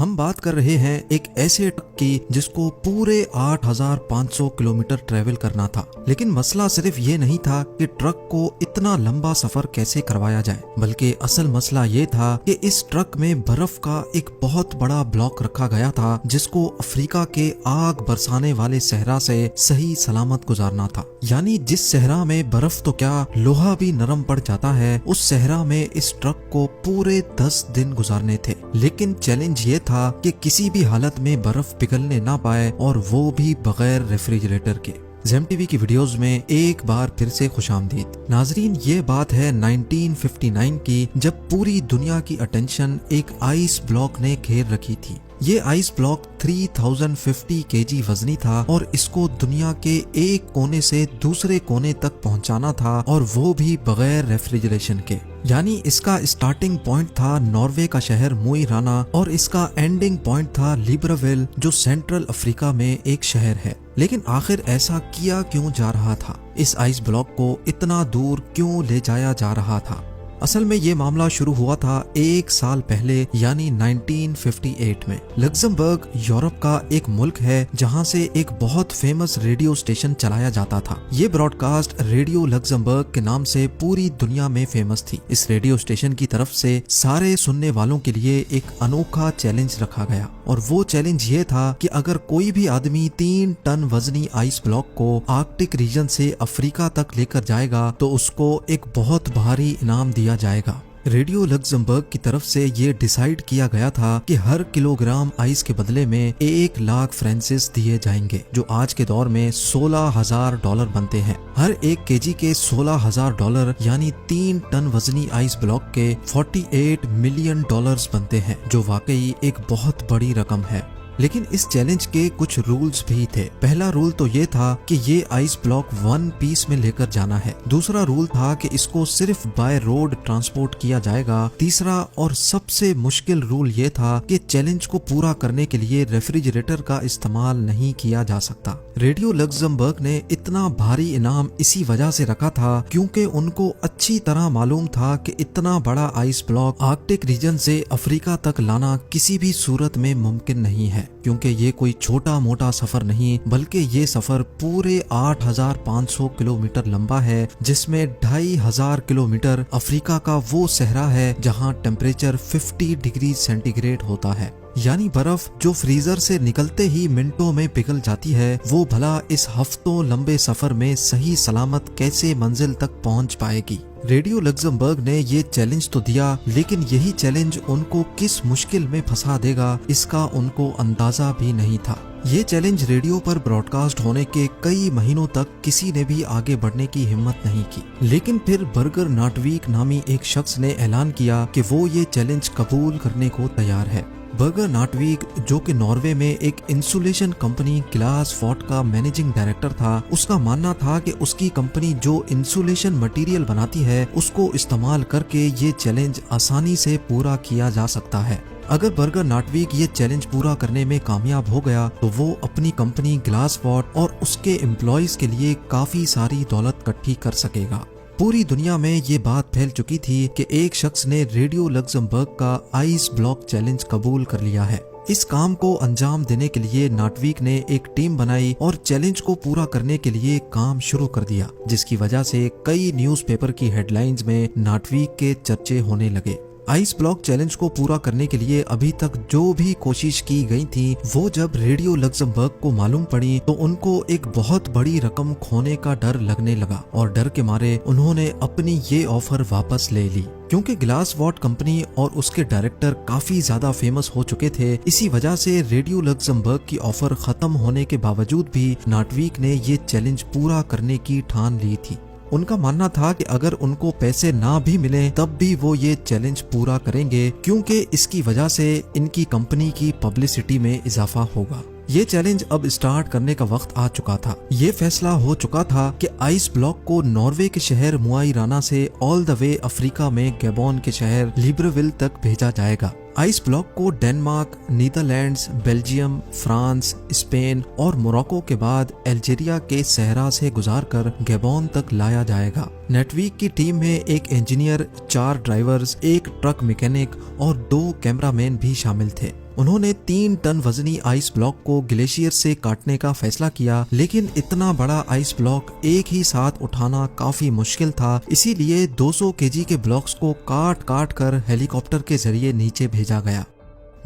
हम बात कर रहे हैं एक ऐसे ट्रक की जिसको पूरे 8500 किलोमीटर ट्रेवल करना था। लेकिन मसला सिर्फ ये नहीं था कि ट्रक को इतना लंबा सफर कैसे करवाया जाए, बल्कि असल मसला ये था कि इस ट्रक में बर्फ का एक बहुत बड़ा ब्लॉक रखा गया था जिसको अफ्रीका के आग बरसाने वाले सहरा से सही सलामत गुजारना था। यानी जिस सहरा में बर्फ तो क्या लोहा भी नरम पड़ जाता है, उस सहरा में इस ट्रक को पूरे 10 दिन गुजारने थे। लेकिन चैलेंज ये था कि किसी भी हालत में बर्फ पिघलने ना पाए, और वो भी बगैर रेफ्रिजरेटर के। ज़ेम टीवी की वीडियोस में एक बार फिर से खुशामदीद। नाजरीन, ये बात है 1959 की, जब पूरी दुनिया की अटेंशन एक आइस ब्लॉक ने घेर रखी थी। ये आइस ब्लॉक 3050 केजी वजनी था और इसको दुनिया के एक कोने से दूसरे कोने तक पहुंचाना था, और वो भी बगैर रेफ्रिजरेशन के। यानी इसका स्टार्टिंग पॉइंट था नॉर्वे का शहर मोई राना, और इसका एंडिंग पॉइंट था लिब्राविल, जो सेंट्रल अफ्रीका में एक शहर है। लेकिन आखिर ऐसा किया क्यों जा रहा था? इस आइस ब्लॉक को इतना दूर क्यों ले जाया जा रहा था? असल में ये मामला शुरू हुआ था एक साल पहले, यानी 1958 में। लग्जमबर्ग यूरोप का एक मुल्क है जहां से एक बहुत फेमस रेडियो स्टेशन चलाया जाता था। ये ब्रॉडकास्ट रेडियो लग्जमबर्ग के नाम से पूरी दुनिया में फेमस थी। इस रेडियो स्टेशन की तरफ से सारे सुनने वालों के लिए एक अनोखा चैलेंज रखा गया, और वो चैलेंज ये था कि अगर कोई भी आदमी 3 टन वजनी आइस ब्लॉक को आर्कटिक रीजन से अफ्रीका तक लेकर जाएगा तो उसको एक बहुत भारी इनाम दिया जाएगा। रेडियो लग्जमबर्ग की तरफ से ये डिसाइड किया गया था कि हर किलोग्राम आइस के बदले में 1 लाख फ्रांसिस दिए जाएंगे, जो आज के दौर में $16,000 बनते हैं। हर 1 केजी के $16,000 यानी 3 टन वजनी आइस ब्लॉक के $48 मिलियन बनते हैं, जो वाकई एक बहुत बड़ी रकम है। लेकिन इस चैलेंज के कुछ रूल्स भी थे। पहला रूल तो ये था कि ये आइस ब्लॉक 1 पीस में लेकर जाना है। दूसरा रूल था कि इसको सिर्फ बाय रोड ट्रांसपोर्ट किया जाएगा। तीसरा और सबसे मुश्किल रूल ये था कि चैलेंज को पूरा करने के लिए रेफ्रिजरेटर का इस्तेमाल नहीं किया जा सकता। रेडियो लग्जमबर्ग ने इतना भारी इनाम इसी वजह से रखा था क्योंकि उनको अच्छी तरह मालूम था कि इतना बड़ा आइस ब्लॉक आर्कटिक रीजन से अफ्रीका तक लाना किसी भी सूरत में मुमकिन नहीं है, क्योंकि ये कोई छोटा मोटा सफर नहीं, बल्कि ये सफर पूरे 8500 किलोमीटर लंबा है, जिसमें 2500 किलोमीटर अफ्रीका का वो सहरा है जहां टेम्परेचर 50 डिग्री सेंटीग्रेड होता है। यानी बर्फ जो फ्रीजर से निकलते ही मिनटों में पिघल जाती है, वो भला इस हफ्तों लंबे सफर में सही सलामत कैसे मंजिल तक पहुंच पाएगी? रेडियो लग्जमबर्ग ने ये चैलेंज तो दिया, लेकिन यही चैलेंज उनको किस मुश्किल में फंसा देगा इसका उनको अंदाजा भी नहीं था। ये चैलेंज रेडियो पर ब्रॉडकास्ट होने के कई महीनों तक किसी ने भी आगे बढ़ने की हिम्मत नहीं की। लेकिन फिर बर्गर नाटवीक नामी एक शख्स ने ऐलान किया कि वो ये चैलेंज कबूल करने को तैयार है। बर्गर नाटवीक, जो कि नॉर्वे में एक इंसुलेशन कंपनी ग्लास फॉर्ट का मैनेजिंग डायरेक्टर था, उसका मानना था कि उसकी कंपनी जो इंसुलेशन मटेरियल बनाती है उसको इस्तेमाल करके ये चैलेंज आसानी से पूरा किया जा सकता है। अगर बर्गर नाटवीक ये चैलेंज पूरा करने में कामयाब हो गया तो वो अपनी कंपनी ग्लास फॉर्ट और उसके एम्प्लॉयज के लिए काफी सारी दौलत इकट्ठी कर सकेगा। पूरी दुनिया में ये बात फैल चुकी थी कि एक शख्स ने रेडियो लग्जमबर्ग का आइस ब्लॉक चैलेंज कबूल कर लिया है। इस काम को अंजाम देने के लिए नाटवीक ने एक टीम बनाई और चैलेंज को पूरा करने के लिए काम शुरू कर दिया, जिसकी वजह से कई न्यूज़पेपर की हेडलाइंस में नाटवीक के चर्चे होने लगे। आइस ब्लॉक चैलेंज को पूरा करने के लिए अभी तक जो भी कोशिश की गई थी, वो जब रेडियो लग्जमबर्ग को मालूम पड़ी तो उनको एक बहुत बड़ी रकम खोने का डर लगने लगा, और डर के मारे उन्होंने अपनी ये ऑफर वापस ले ली। क्योंकि ग्लास वॉट कंपनी और उसके डायरेक्टर काफी ज्यादा फेमस हो चुके थे, इसी वजह से रेडियो लग्जमबर्ग की ऑफर खत्म होने के बावजूद भी नाटवीक ने ये चैलेंज पूरा करने की ठान ली थी। उनका मानना था कि अगर उनको पैसे ना भी मिले तब भी वो ये चैलेंज पूरा करेंगे, क्योंकि इसकी वजह से इनकी कंपनी की पब्लिसिटी में इजाफा होगा। ये चैलेंज अब स्टार्ट करने का वक्त आ चुका था। ये फैसला हो चुका था कि आइस ब्लॉक को नॉर्वे के शहर मोई राना से ऑल द वे अफ्रीका में गैबोन के शहर लिब्राविल तक भेजा जाएगा। आइस ब्लॉक को Denmark, Netherlands, Belgium, France, Spain और मोरक्को के बाद अल्जीरिया के सहरा से गुजारकर गैबोन तक लाया जाएगा। नेटवीक की टीम में एक इंजीनियर, 4 ड्राइवर्स, एक ट्रक मैकेनिक और 2 कैमरामैन भी शामिल थे। उन्होंने 3 टन वजनी आइस ब्लॉक को ग्लेशियर से काटने का फैसला किया, लेकिन इतना बड़ा आइस ब्लॉक एक ही साथ उठाना काफी मुश्किल था। इसीलिए 200 केजी के ब्लॉक्स को काट काट कर हेलीकॉप्टर के जरिए नीचे भेजा गया।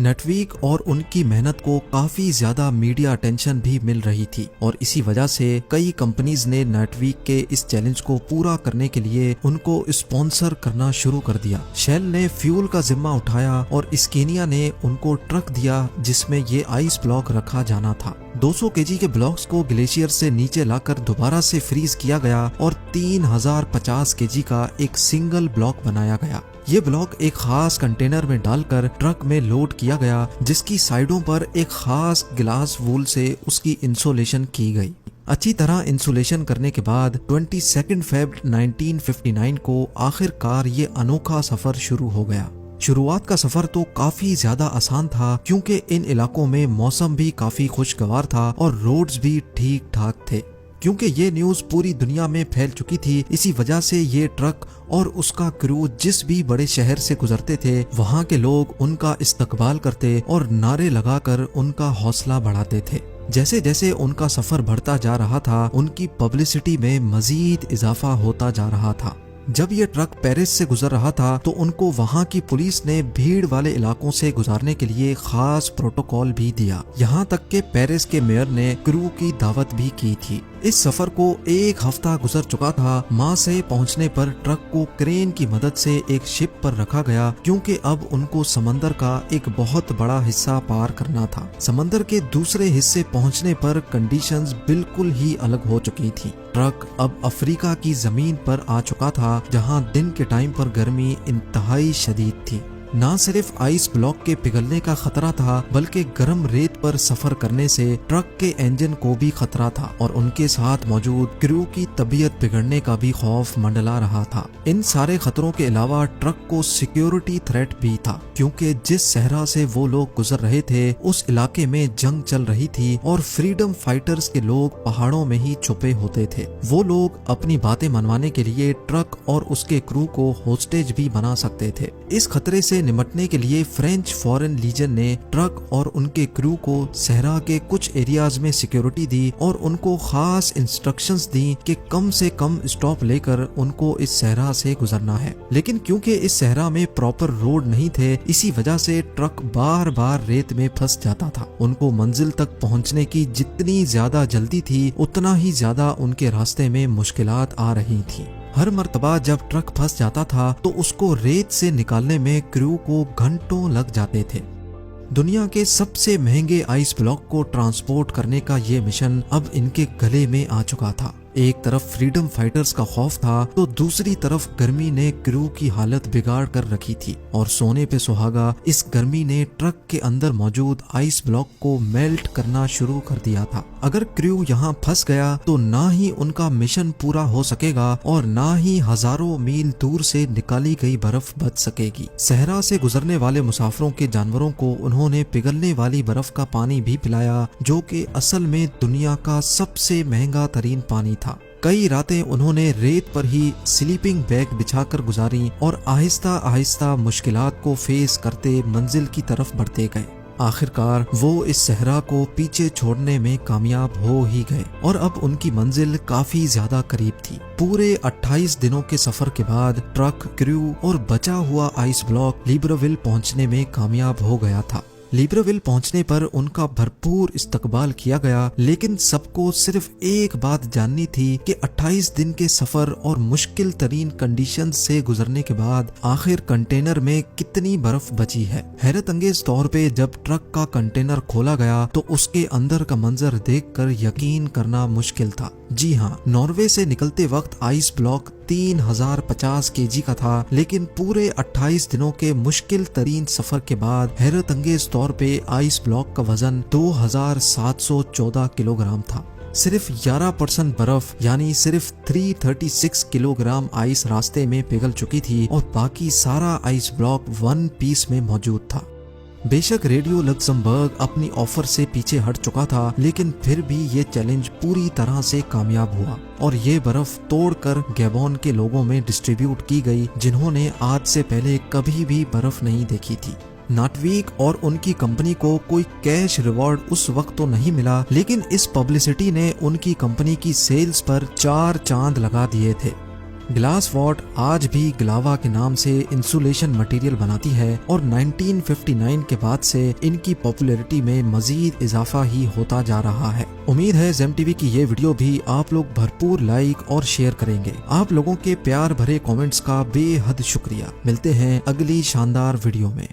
नटवीक और उनकी मेहनत को काफी ज्यादा मीडिया अटेंशन भी मिल रही थी और इसी वजह से कई कंपनीज ने नटवीक के इस चैलेंज को पूरा करने के लिए उनको स्पॉन्सर करना शुरू कर दिया। शेल ने फ्यूल का जिम्मा उठाया और स्केनिया ने उनको ट्रक दिया जिसमें ये आइस ब्लॉक रखा जाना था। 200 केजी के ब्लॉक्स को ग्लेशियर से नीचे लाकर दोबारा से फ्रीज किया गया और 3050 केजी का एक सिंगल ब्लॉक बनाया गया। ये ब्लॉक एक खास कंटेनर में डालकर ट्रक में लोड किया गया, जिसकी साइडों पर एक खास ग्लास वूल से उसकी इंसुलेशन की गई। अच्छी तरह इंसुलेशन करने के बाद 22 फेब 1959 को आखिरकार ये अनोखा सफर शुरू हो गया। शुरुआत का सफर तो काफी ज्यादा आसान था क्योंकि इन इलाकों में मौसम भी काफी खुशगवार था और रोड्स भी ठीक ठाक थे। क्योंकि ये न्यूज पूरी दुनिया में फैल चुकी थी, इसी वजह से ये ट्रक और उसका क्रू जिस भी बड़े शहर से गुजरते थे, वहाँ के लोग उनका इस्तकबाल करते और नारे लगाकर उनका हौसला बढ़ाते थे। जैसे जैसे उनका सफर बढ़ता जा रहा था, उनकी पब्लिसिटी में मजीद इजाफा होता जा रहा था। जब ये ट्रक पेरिस से गुजर रहा था तो उनको वहाँ की पुलिस ने भीड़ वाले इलाकों से गुजारने के लिए खास प्रोटोकॉल भी दिया। यहाँ तक के पेरिस के मेयर ने क्रू की दावत भी की थी। इस सफर को एक हफ्ता गुजर चुका था। माँ से पहुँचने पर ट्रक को क्रेन की मदद से एक शिप पर रखा गया क्योंकि अब उनको समंदर का एक बहुत बड़ा हिस्सा पार करना था। समंदर के दूसरे हिस्से पहुँचने पर कंडीशंस बिल्कुल ही अलग हो चुकी थी। ट्रक अब अफ्रीका की जमीन पर आ चुका था जहां दिन के टाइम पर गर्मी इंतहाई शदीद थी। न सिर्फ आइस ब्लॉक के पिघलने का खतरा था, बल्कि गर्म रेत पर सफर करने से ट्रक के इंजन को भी खतरा था और उनके साथ मौजूद क्रू की तबीयत बिगड़ने का भी खौफ मंडला रहा था। इन सारे खतरों के अलावा ट्रक को सिक्योरिटी थ्रेट भी था क्योंकि जिस सहरा से वो लोग गुजर रहे थे उस इलाके में जंग चल रही थी और फ्रीडम फाइटर्स के लोग पहाड़ों में ही छुपे होते थे। वो लोग अपनी बातें मनवाने के लिए ट्रक और उसके क्रू को होस्टेज भी बना सकते थे। इस खतरे से निपटने के लिए फ्रेंच फॉरेन लीजन ने ट्रक और उनके क्रू को सहरा के कुछ एरियाज में सिक्योरिटी दी और उनको खास इंस्ट्रक्शंस दी कि कम से कम स्टॉप लेकर उनको इस सहरा से गुजरना है। लेकिन क्योंकि इस सहरा में प्रॉपर रोड नहीं थे, इसी वजह से ट्रक बार बार रेत में फंस जाता था। उनको मंजिल तक पहुंचने की जितनी ज्यादा जल्दी थी, उतना ही ज्यादा उनके रास्ते में मुश्किलात आ रही थी। हर मर्तबा जब ट्रक फंस जाता था तो उसको रेत से निकालने में क्रू को घंटों लग जाते थे। दुनिया के सबसे महंगे आइस ब्लॉक को ट्रांसपोर्ट करने का ये मिशन अब इनके गले में आ चुका था। एक तरफ फ्रीडम फाइटर्स का खौफ था तो दूसरी तरफ गर्मी ने क्रू की हालत बिगाड़ कर रखी थी और सोने पे सुहागा इस गर्मी ने ट्रक के अंदर मौजूद आइस ब्लॉक को मेल्ट करना शुरू कर दिया था। अगर क्रू यहाँ फंस गया तो ना ही उनका मिशन पूरा हो सकेगा और ना ही हजारों मील दूर से निकाली गई बर्फ बच सकेगी। सहरा से गुजरने वाले मुसाफिरों के जानवरों को उन्होंने पिघलने वाली बर्फ का पानी भी पिलाया, जो कि असल में दुनिया का सबसे महंगा तरीन पानी था। कई रातें उन्होंने रेत पर ही स्लीपिंग बैग बिछाकर गुजारी और आहिस्ता आहिस्ता मुश्किलात को फेस करते मंजिल की तरफ बढ़ते गए। आखिरकार वो इस सहरा को पीछे छोड़ने में कामयाब हो ही गए और अब उनकी मंजिल काफी ज्यादा करीब थी। पूरे 28 दिनों के सफर के बाद ट्रक, क्रू और बचा हुआ आइस ब्लॉक लिब्रेविल पहुंचने में कामयाब हो गया था। लिब्रेविल पहुंचने पर उनका भरपूर इस्तकबाल किया गया, लेकिन सबको सिर्फ एक बात जाननी थी कि 28 दिन के सफर और मुश्किल तरीन कंडीशन से गुजरने के बाद आखिर कंटेनर में कितनी बर्फ बची है। हैरत अंगेज तौर पे जब ट्रक का कंटेनर खोला गया तो उसके अंदर का मंजर देखकर यकीन करना मुश्किल था। जी हाँ, नॉर्वे से निकलते वक्त आइस ब्लॉक 3050 केजी का था, लेकिन पूरे 28 दिनों के मुश्किल तरीन सफर के बाद हैरत अंगेज तौर पे आइस ब्लॉक का वजन 2714 किलोग्राम था। सिर्फ 11% बर्फ यानी सिर्फ 336 किलोग्राम आइस रास्ते में पिघल चुकी थी और बाकी सारा आइस ब्लॉक वन पीस में मौजूद था। बेशक रेडियो लक्समबर्ग अपनी ऑफर से पीछे हट चुका था, लेकिन फिर भी ये चैलेंज पूरी तरह से कामयाब हुआ और ये बर्फ तोड़कर गैबोन के लोगों में डिस्ट्रीब्यूट की गई, जिन्होंने आज से पहले कभी भी बर्फ नहीं देखी थी। नाटवीक और उनकी कंपनी को कोई कैश रिवॉर्ड उस वक्त तो नहीं मिला, लेकिन इस पब्लिसिटी ने उनकी कंपनी की सेल्स पर 4 चांद लगा दिए थे। ग्लास वॉट आज भी ग्लावा के नाम से इंसुलेशन मटेरियल बनाती है और 1959 के बाद से इनकी पॉपुलैरिटी में मजीद इजाफा ही होता जा रहा है। उम्मीद है जेम टीवी की ये वीडियो भी आप लोग भरपूर लाइक और शेयर करेंगे। आप लोगों के प्यार भरे कमेंट्स का बेहद शुक्रिया। मिलते हैं अगली शानदार वीडियो में।